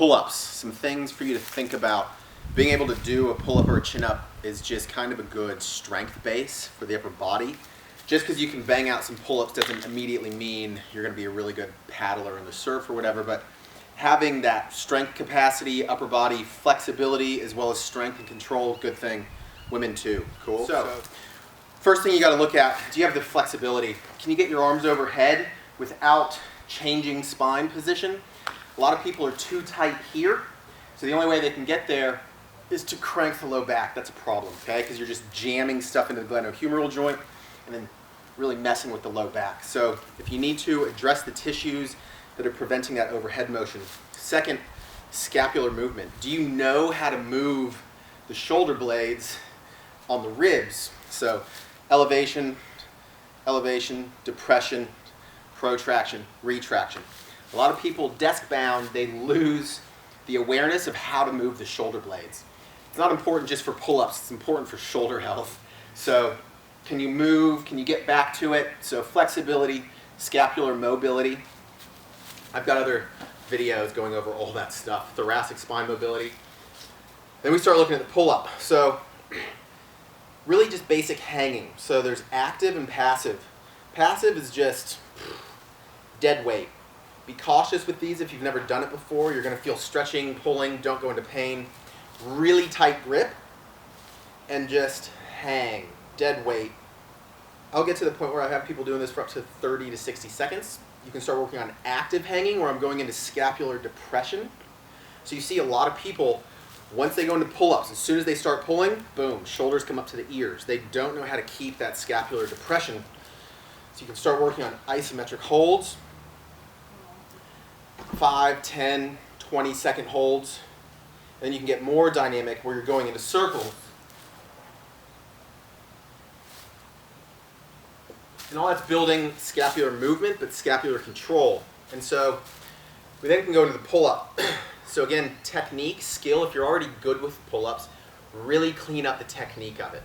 Pull-ups, some things for you to think about. Being able to do a pull-up or a chin-up is just kind of a good strength base for the upper body. Just because you can bang out some pull-ups doesn't immediately mean you're going to be a really good paddler in the surf or whatever, but having that strength capacity, upper body flexibility, as well as strength and control, good thing. Women too. Cool. So first thing you got to look at, do you have the flexibility? Can you get your arms overhead without changing spine position? A lot of people are too tight here, so the only way they can get there is to crank the low back. That's a problem, okay? Because you're just jamming stuff into the glenohumeral joint and then really messing with the low back. So if you need to, address the tissues that are preventing that overhead motion. Second, scapular movement. Do you know how to move the shoulder blades on the ribs? So elevation, elevation, depression, protraction, retraction. A lot of people desk bound, they lose the awareness of how to move the shoulder blades. It's not important just for pull-ups, it's important for shoulder health. So can you move, can you get back to it? So flexibility, scapular mobility. I've got other videos going over all that stuff, thoracic spine mobility. Then we start looking at the pull-up. So really just basic hanging. So there's active and passive. Passive is just dead weight. Be cautious with these if you've never done it before. You're going to feel stretching, pulling, don't go into pain. Really tight grip and just hang, dead weight. I'll get to the point where I have people doing this for up to 30 to 60 seconds. You can start working on active hanging where I'm going into scapular depression. So you see a lot of people, once they go into pull-ups, as soon as they start pulling, boom, shoulders come up to the ears. They don't know how to keep that scapular depression. So you can start working on isometric holds. 5, 10, 20-second holds. Then you can get more dynamic where you're going into circles. And all that's building scapular movement, but scapular control. And so we then can go into the pull-up. So again, technique, skill. If you're already good with pull-ups, really clean up the technique of it.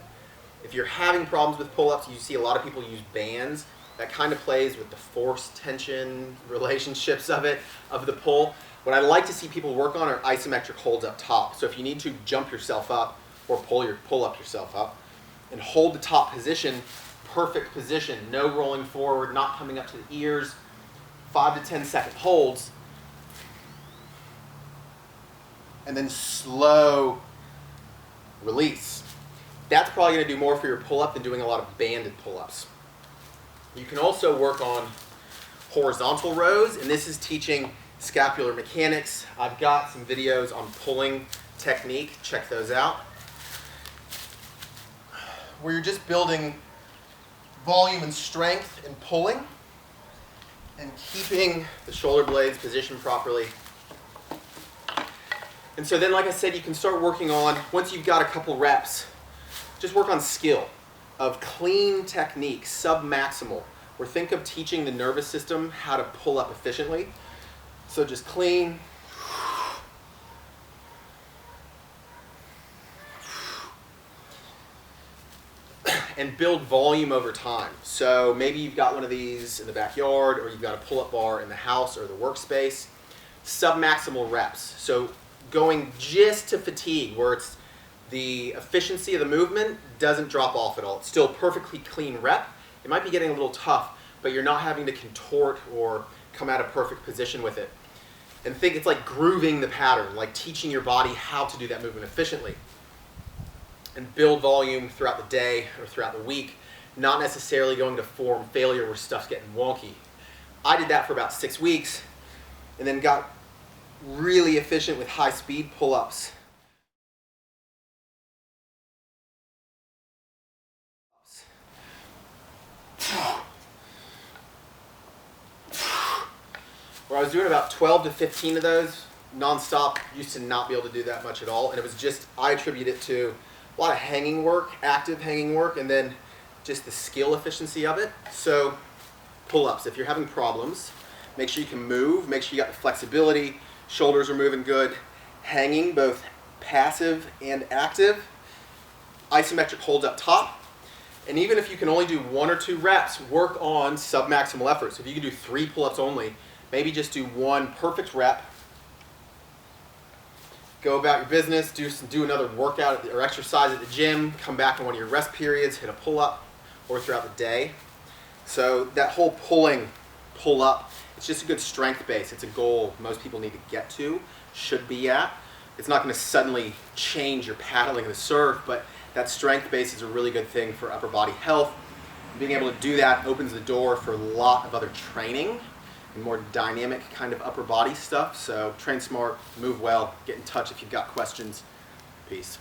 If you're having problems with pull-ups, you see a lot of people use bands. That kind of plays with the force tension relationships of it, of the pull. What I like to see people work on are isometric holds up top. So if you need to jump yourself up or pull up yourself up and hold the top position, perfect position, no rolling forward, not coming up to the ears, 5 to 10 second holds, and then slow release. That's probably going to do more for your pull-up than doing a lot of banded pull-ups. You can also work on horizontal rows, and this is teaching scapular mechanics. I've got some videos on pulling technique. Check those out. Where you're just building volume and strength in pulling and keeping the shoulder blades positioned properly. And so then, like I said, you can start working on, once you've got a couple reps, just work on skill of clean technique, sub-maximal, where think of teaching the nervous system how to pull up efficiently. So just clean. And build volume over time. So maybe you've got one of these in the backyard, or you've got a pull-up bar in the house or the workspace. Sub-maximal reps. So going just to fatigue, where it's the efficiency of the movement doesn't drop off at all. It's still perfectly clean rep. It might be getting a little tough, but you're not having to contort or come out of perfect position with it. And think it's like grooving the pattern, like teaching your body how to do that movement efficiently. And build volume throughout the day or throughout the week, not necessarily going to form failure where stuff's getting wonky. I did that for about 6 weeks and then got really efficient with high-speed pull-ups. Where I was doing about 12 to 15 of those non-stop, used to not be able to do that much at all, and it was just, I attribute it to a lot of hanging work, active hanging work, and then just the skill efficiency of it. So pull-ups, if you're having problems, make sure you can move, make sure you got the flexibility, shoulders are moving good, hanging, both passive and active, isometric holds up top, and even if you can only do 1 or 2 reps, work on sub-maximal effort. So if you can do 3 pull-ups only, maybe just do 1 perfect rep, go about your business, do another workout or exercise at the gym, come back on one of your rest periods, hit a pull-up, or throughout the day. So that whole pull up, it's just a good strength base. It's a goal most people need to get to, should be at. It's not going to suddenly change your paddling of the surf, but that strength base is a really good thing for upper body health. Being able to do that opens the door for a lot of other training and more dynamic kind of upper body stuff. So train smart, move well, get in touch if you've got questions. Peace.